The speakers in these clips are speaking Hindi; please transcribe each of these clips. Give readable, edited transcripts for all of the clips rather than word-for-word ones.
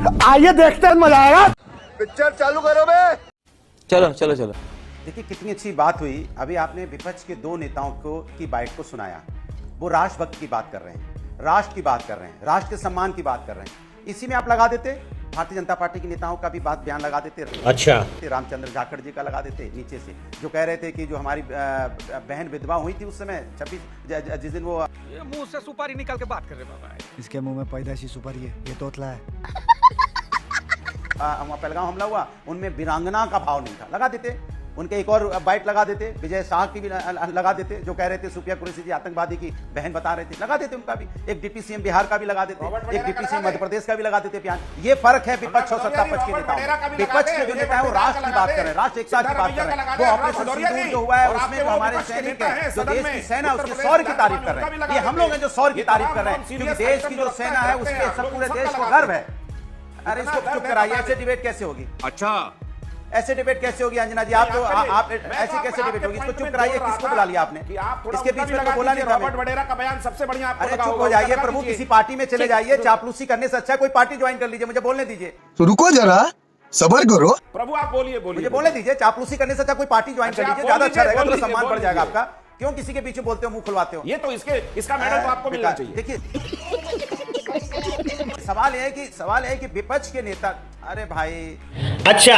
आइए देखते हैं, मजा आएगा। पिक्चर चालू करो बे। चलो चलो चलो। देखिए कितनी अच्छी बात हुई। अभी आपने विपक्ष के दो नेताओं को की बाइट को सुनाया। वो राष्ट्रभक्त की बात कर रहे हैं, राष्ट्र की बात कर रहे हैं, राष्ट्र के सम्मान की बात कर रहे हैं। इसी में आप लगा देते भारतीय जनता पार्टी के नेताओं का भी बात बयान लगा देते। अच्छा, रामचंद्र जाखड़ जी का लगा देते नीचे से, जो कह रहे थे कि जो हमारी बहन विधवा हुई थी उस समय 26 जिस दिन वो मुंह से सुपारी निकाल के बात कर रहे बाबा। इसके मुंह में पैदाइशी सुपारी है, ये तोतला है। वहाँ पहलगाम हमला हुआ, उनमें वीरांगना का भाव नहीं था, लगा देते। उनके एक और बाइट लगा देते, विजय शाह की भी लगा देते, जो कह रहे थे सुप्रिया कुरैशी जी आतंकवादी की बहन बता रहे थे, लगा देते उनका भी। एक डिप्टी सीएम बिहार का भी लगा देते, एक डिप्टी सीएम मध्य प्रदेश का भी लगा देते बयान। ये फर्क है विपक्ष और सत्ता पक्ष के नेताओं। विपक्ष के जो नेता है वो राष्ट्र की बात कर रहे हैं, राष्ट्र एकता की बात कर रहे हैं। वो ऑपरेशन सिंदूर जो हुआ है उसमें जो हमारे सैनिक है, जो देश की सेना है, उसके शौर्य की तारीफ कर रहे हैं। ये हम लोग हैं जो शौर्य की तारीफ कर रहे हैं, क्योंकि देश की जो सेना है उसके सब पूरे देश को गर्व है। अरे इसको चुप कराइए, ऐसे डिबेट कैसे होगी? अच्छा, ऐसे डिबेट कैसे होगी अंजना जी? आप तो आप ऐसे कैसे डिबेट होगी? इसको चुप कराइए। किसको बुला लिया आपने? इसके बीच में तो बोला नहीं था। रॉबर्ट वडेरा का बयान सबसे बढ़िया आपको अरे लगा चुप होगा, हो जाइए लगा प्रभु, दीजिए। किसी पार्टी में चले जाइए। चापलूसी करने से अच्छा कोई पार्टी ज्वाइन कर लीजिए, मुझे बोलने दीजिए। तो रुको जरा, सबर करो। प्रभु आप बोलिए बोलिए, मुझे बोलने दीजिए। चापलूसी करने से अच्छा कोई पार्टी ज्वाइन कर अच्छा, लीजिए, आप ज्यादा बोल अच्छा रहेगा, लीजिए, तो सम्मान बोल बढ़ जाएगा लीजिए। आपका। क्यों किसी के पीछे बोलते हो, मुंह खुलवाते हो? ये तो इसका मेडल तो आपको मिलना चाहिए। देखिए सवाल यह है कि विपक्ष के नेता, अरे भाई अच्छा,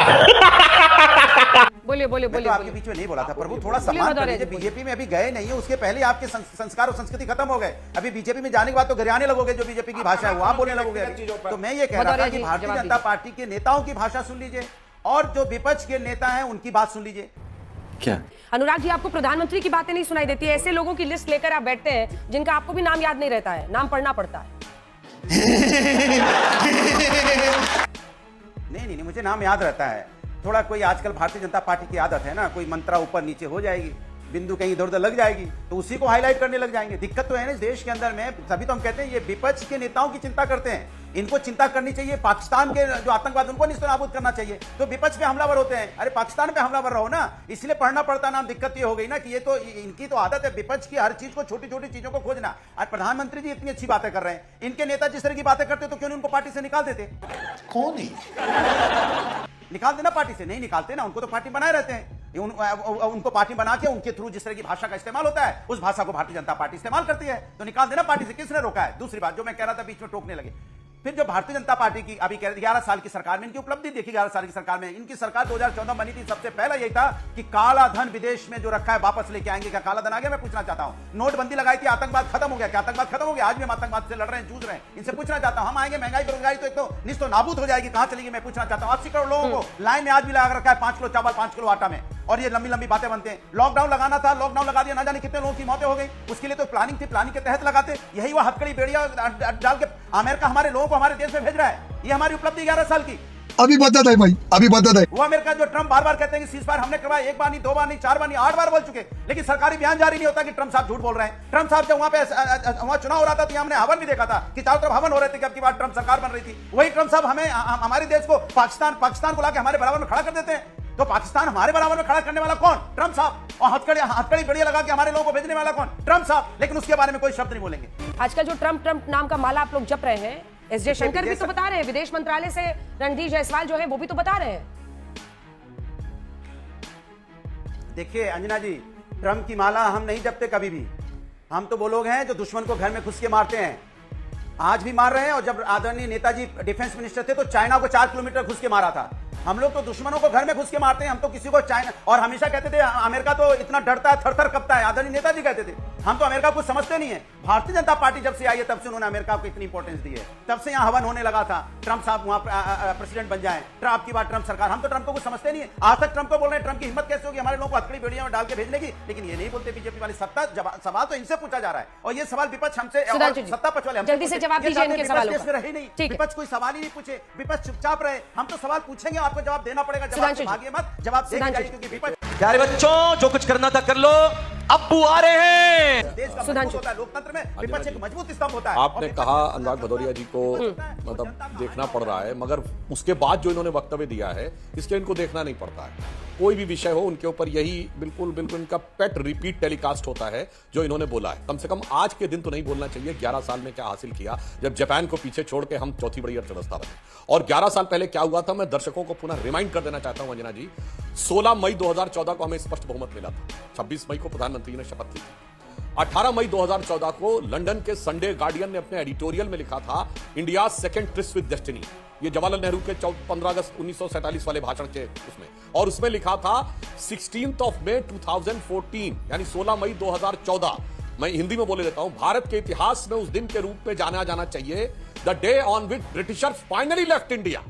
बोलिए बोलिए मैं तो बोलिए आपके बीच में नहीं बोला था प्रभु, थोड़ा सम्मान कर लीजिए। बीजेपी में अभी गए नहीं है, उसके पहले आपके संस्कार और संस्कृति खत्म हो गए। अभी बीजेपी में जाने के बाद तो गरियाने लगोगे, जो बीजेपी की भाषा है वो आप बोलने लगोगे अभी। तो मैं ये कह रहा था कि भारतीय जनता पार्टी के नेताओं की भाषा सुन लीजिए और जो विपक्ष के नेता हैं उनकी बात सुन लीजिए। क्या अनुराग जी, आपको प्रधानमंत्री की बातें नहीं सुनाई देती है? ऐसे लोगों की लिस्ट लेकर आप बैठते हैं जिनका आपको भी नाम याद नहीं रहता है, नाम पढ़ना पड़ता है। नहीं, मुझे नाम याद रहता है। थोड़ा कोई आजकल भारतीय जनता पार्टी की आदत है ना, कोई मंत्रा ऊपर नीचे हो जाएगी, बिंदु कहीं इधर उधर लग जाएगी, तो उसी को हाईलाइट करने लग जाएंगे। दिक्कत तो है ना इस देश के अंदर में। तभी तो हम कहते हैं ये विपक्ष के नेताओं की चिंता करते हैं। इनको चिंता करनी चाहिए पाकिस्तान के जो आतंकवाद, उनको निस्तो नाबूद करना चाहिए। तो विपक्ष पे हमलावर होते हैं। अरे पाकिस्तान पे हमलावर रहो ना, इसलिए पढ़ना पड़ता नाम। दिक्कत ये हो गई ना कि ये तो इनकी तो आदत है विपक्ष की, हर चीज को छोटी छोटी चीजों को खोजना। आज प्रधानमंत्री जी इतनी अच्छी बातें कर रहे हैं, इनके नेता जिस तरह की बातें करते तो क्यों नहीं उनको पार्टी से निकाल देते? कौन है? निकाल देना पार्टी से। नहीं निकालते ना, उनको तो पार्टी बनाए रहते हैं। उनको पार्टी बना के उनके थ्रू जिस तरह की भाषा का इस्तेमाल होता है उस भाषा को भारतीय जनता पार्टी इस्तेमाल करती है, तो निकाल देना पार्टी से। किसने रोका है? दूसरी बात जो मैं कह रहा था, बीच में टोकने लगे। फिर जो भारतीय जनता पार्टी की अभी 11 साल की सरकार में इनकी उपलब्धि देखी। 11 साल की सरकार में इनकी सरकार 2014 बनी थी, सबसे पहला यही था कि काला धन विदेश में जो रखा है वापस लेके आएंगे। क्या काला धन आ गया? मैं पूछना चाहता हूं। नोटबंदी लगाई थी, आतंकवाद खत्म हो गया। क्या आतंकवाद खत्म हो गया? आज भी हम आतंकवाद से लड़ रहे हैं, जूझ रहे हैं। इनसे पूछना चाहता हूं, हम आएंगे, महंगाई बेरोजगारी तो एक तो निस्तो नाबूद हो जाएगी, कहां चलेगी? मैं पूछना चाहता हूं। 80 करोड़ लोगों को लाइन में आज भी लगा रखा है, 5 किलो चावल 5 किलो आटा में, और ये लंबी लंबी बातें बनते हैं। लॉकडाउन लगाना था, लॉकडाउन लगा दिया, ना जाने कितने लोगों की मौतें हो गई। उसके लिए तो प्लानिंग थी, प्लानिंग के तहत लगाते। यही वो हथकड़ी बेड़िया डाल के अमेरिका हमारे लोगों को हमारे देश में भेज रहा है। ये हमारी उपलब्धि 11 साल की। अभी बता दे भाई, अभी बता दे। वो अमेरिका जो ट्रम्प बार बार कहते हैं कि सीज फायर हमने करवाया, एक बार नहीं, 2 बार नहीं, 4 बार नहीं, 8 बार बोल चुके, लेकिन सरकारी बयान जारी नहीं होता कि ट्रम्प साहब झूठ बोल रहे हैं। ट्रम्प साहब जब वहां चुनाव हो रहा था तो हमने हवन भी देखा था कि चारों तरफ हवन हो रहे थे कि अब की बार ट्रम्प सरकार बन रही थी। वही ट्रम्प साहब हमें हमारे देश को पाकिस्तान को लाके हमारे बराबर में खड़ा कर देते हैं। तो पाकिस्तान हमारे बराबर में खड़ा करने वाला कौन? ट्रम्प साहब। और हथकड़ी बढ़िया लगा के हमारे लोगों को भेजने वाला कौन? ट्रम्प साहब। लेकिन उसके बारे में कोई शब्द नहीं बोलेंगे। आजकल जो ट्रम्प नाम का माला आप लोग जप रहे हैं, एस जयशंकर भी तो बता रहे हैं, विदेश मंत्रालय से रणधीर जायसवाल जो है वो भी तो बता रहे हैं। देखिए अंजना जी, ट्रम्प की माला हम नहीं जपते कभी भी। हम तो वो लोग हैं जो दुश्मन को घर में घुस के मारते हैं, आज भी मार रहे हैं। और जब आदरणीय नेताजी डिफेंस मिनिस्टर थे तो चाइना को 4 किलोमीटर घुस के मारा था। हम लोग तो दुश्मनों को घर में घुस के मारते हैं, हम तो किसी को चाइना, और हमेशा कहते थे अमेरिका तो इतना डरता है, थर-थर कपता है। आदरणीय नेताजी कहते थे हम तो अमेरिका को समझते नहीं है। भारतीय जनता पार्टी जब से आई है तब से उन्होंने अमेरिका को इतनी इंपॉर्टेंस दी है, तब से यहाँ हवन होने लगा था ट्रम्प साहब वहां प्रेसिडेंट बन जाए। ट्रम्प की बात, ट्रम्प सरकार, हम तो ट्रम्प को कुछ समझते नहीं है। आज तक ट्रम्प को बोल रहे हैं ट्रम्प की हिम्मत कैसे होगी हमारे लोगों को हथकड़ी बेड़ियों में डाल के भेजने की, लेकिन ये नहीं बोलते बीजेपी वाली। सवाल तो इनसे पूछा जा रहा है, और ये सवाल विपक्ष हमसे, सत्ता पक्ष वाले जल्दी से जवाब दीजिए इनके सवालों का। रहे नहीं, विपक्ष कोई सवाल ही नहीं पूछे, विपक्ष चुपचाप रहे। हम तो सवाल पूछेंगे, आपको जवाब देना पड़ेगा। जवाब भागिए मत, जवाब देना चाहिए, क्योंकि विपक्ष। प्यारे बच्चों, जो कुछ करना था कर लो, अब्बू आ रहे हैं। देश का मजबूत होता है, लोकतंत्र में विपक्ष एक मजबूत स्तंभ होता है। आपने कहा अनुराग भदौरिया जी को मतलब देखना पड़ रहा है, मगर उसके बाद जो इन्होंने वक्तव्य दिया है इसके इनको देखना नहीं पड़ता है। कोई भी विषय हो उनके ऊपर यही बिल्कुल बिल्कुल इनका पेट रिपीट टेलीकास्ट होता है जो इन्होंने बोला है। कम से कम आज के दिन तो नहीं बोलना चाहिए 11 साल में क्या हासिल किया, जब जापान को पीछे छोड़ के हम चौथी बड़ी अर्थव्यवस्था बने। और 11 साल पहले क्या हुआ था, मैं दर्शकों को पुनः रिमाइंड कर देना चाहता हूं अंजना जी। 16 मई 2014 को हमें स्पष्ट बहुमत मिला था, 26 मई को प्रधानमंत्री ने शपथ ली थी। 18 मई 2014 को लंदन के संडे गार्डियन ने अपने एडिटोरियल में लिखा था, India second tourist with destiny. ये जवाहरलाल नेहरू के 15 अगस्त 1947 वाले भाषण के उसमें, और उसमें लिखा था 16 मई 2014 यानी 16 मई 2014। मैं हिंदी में बोले देता हूं, भारत के इतिहास में उस दिन के रूप में जाना जाना चाहिए, the day on which Britishers finally left India,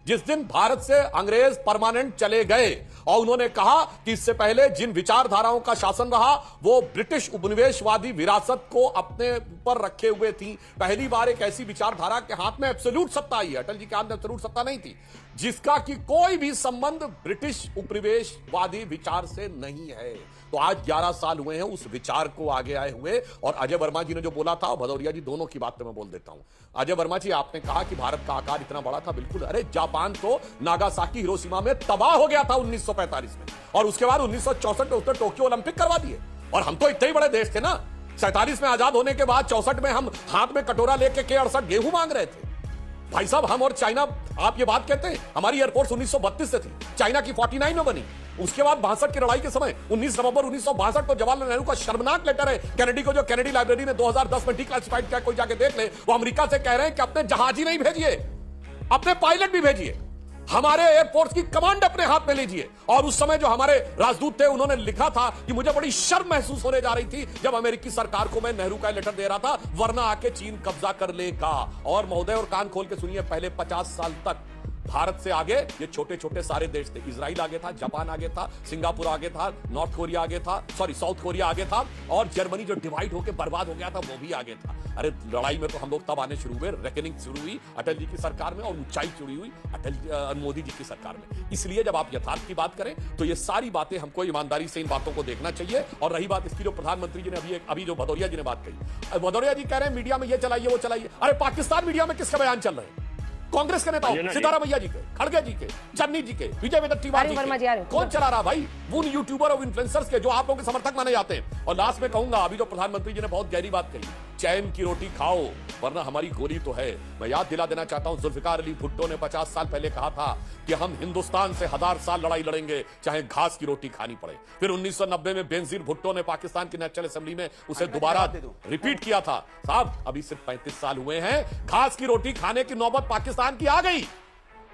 जिस दिन भारत से अंग्रेज परमानेंट चले गए। और उन्होंने कहा कि इससे पहले जिन विचारधाराओं का शासन रहा वो ब्रिटिश उपनिवेशवादी विरासत को अपने ऊपर रखे हुए थी। पहली बार एक ऐसी विचारधारा के हाथ में एब्सोल्यूट सत्ता आई है, अटल जी के हाथ में एब्सोल्यूट सत्ता नहीं थी, जिसका कि कोई भी संबंध ब्रिटिश उपनिवेशवादी विचार से नहीं है। तो आज 11 साल हुए हैं उस विचार को आगे आए हुए। और अजय वर्मा जी ने जो बोला था और भदौरिया जी दोनों की बात पे मैं बोल देता हूं। अजय वर्मा जी, आपने कहा कि भारत का आकार इतना बड़ा था, बिल्कुल। अरे जापान तो नागासाकी हिरोशिमा में तबाह हो गया था 1945 में, और उसके बाद 1964 में उसने टोक्यो ओलंपिक करवा दिए। और हम तो इतने ही बड़े देश थे ना, 47 में आजाद होने के बाद 64 में हम हाथ में कटोरा लेके K68 गेहूं मांग रहे थे। भाई साहब, हम और चाइना, आप ये बात कहते हैं, हमारी एयरफोर्स 1932 से थी, चाइना की 49 में बनी। उसके बाद 62 की लड़ाई के समय 19 नवंबर 1962 को जवाहरलाल नेहरू का शर्मनाक लेटर है कैनेडी को, जो कैनेडी लाइब्रेरी ने 2010 में डिक्लासिफाइड किया, कोई जाके देख ले। वो अमेरिका से कह रहे हैं कि अपने जहाज ही नहीं भेजिए, अपने पायलट भी भेजिए, हमारे एयरफोर्स की कमांड अपने हाथ में लीजिए। और उस समय जो हमारे राजदूत थे उन्होंने लिखा था कि मुझे बड़ी शर्म महसूस होने जा रही थी जब अमेरिकी सरकार को मैं नेहरू का लेटर दे रहा था, वरना आके चीन कब्जा कर लेगा। और महोदय, और कान खोल के सुनिए, पहले 50 साल तक भारत से आगे ये छोटे छोटे सारे देश थे। इजराइल आगे था, जापान आगे था, सिंगापुर आगे था, नॉर्थ कोरिया आगे था, साउथ कोरिया आगे था, और जर्मनी जो डिवाइड होकर बर्बाद हो गया था वो भी आगे था। अरे लड़ाई में तो हम लोग तब आने शुरू हुए, रेकनिंग शुरू हुई अटल जी की सरकार में, और ऊंचाई शुरू हुई मोदी जी की सरकार में। इसलिए जब आप यथार्थ की बात करें तो ये सारी बातें हमको ईमानदारी से इन बातों को देखना चाहिए। और रही बात इसकी, जो प्रधानमंत्री जी ने अभी जो भदौरिया जी ने बात कही, भदौरिया जी कह रहे हैं मीडिया में ये चलाइए वो चलाइए। अरे पाकिस्तान मीडिया में किसके बयान चल रहे हैं? कांग्रेस के नेताओं, सितारा मैया जी के, खड़गे जी के, चन्नी जी के, विजय वेदट्टीवार जी के। कौन चला रहा भाई? उन यूट्यूबर और इन्फ्लुएंसर्स के जो आप लोगों के समर्थक माने जाते हैं। और लास्ट में कहूंगा, अभी जो प्रधानमंत्री जी ने बहुत गहरी बात कही, चैन की रोटी खाओ वरना हमारी गोली तो है। मैं याद दिला देना चाहता हूं, जुल्फिकार अली भुट्टो ने 50 साल पहले कहा था कि हम हिंदुस्तान से 1000 साल लड़ाई लड़ेंगे चाहे घास की रोटी खानी पड़े। फिर 1990 में बेनजीर भुट्टो ने पाकिस्तान की नेशनल असेंबली में उसे दोबारा रिपीट किया था। साहब, अभी सिर्फ 35 साल हुए हैं, घास की रोटी खाने की नौबत पाकिस्तान की आ गई,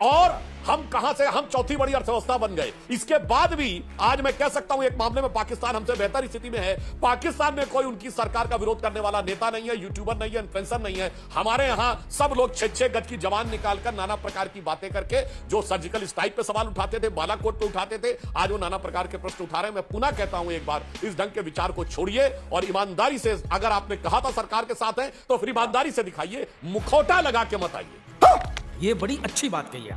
और हम कहां से, हम चौथी बड़ी अर्थव्यवस्था बन गए। इसके बाद भी आज मैं कह सकता हूं एक मामले में पाकिस्तान हमसे बेहतर स्थिति में है। पाकिस्तान में कोई उनकी सरकार का विरोध करने वाला नेता नहीं है, यूट्यूबर नहीं है, इन्फ्लुएंसर नहीं है। हमारे यहां सब लोग 6-6 गज की जवान निकालकर नाना प्रकार की बातें करके, जो सर्जिकल स्ट्राइक पे सवाल उठाते थे, बालाकोट पे उठाते थे, आज वो नाना प्रकार के प्रश्न उठा रहे हैं। मैं पुनः कहता हूं एक बार, इस ढंग के विचार को छोड़िए और ईमानदारी से, अगर आपने कहा था सरकार के साथ है तो फिर ईमानदारी से दिखाइए, मुखौटा लगा के मत आइए। ये बड़ी अच्छी बात कही है।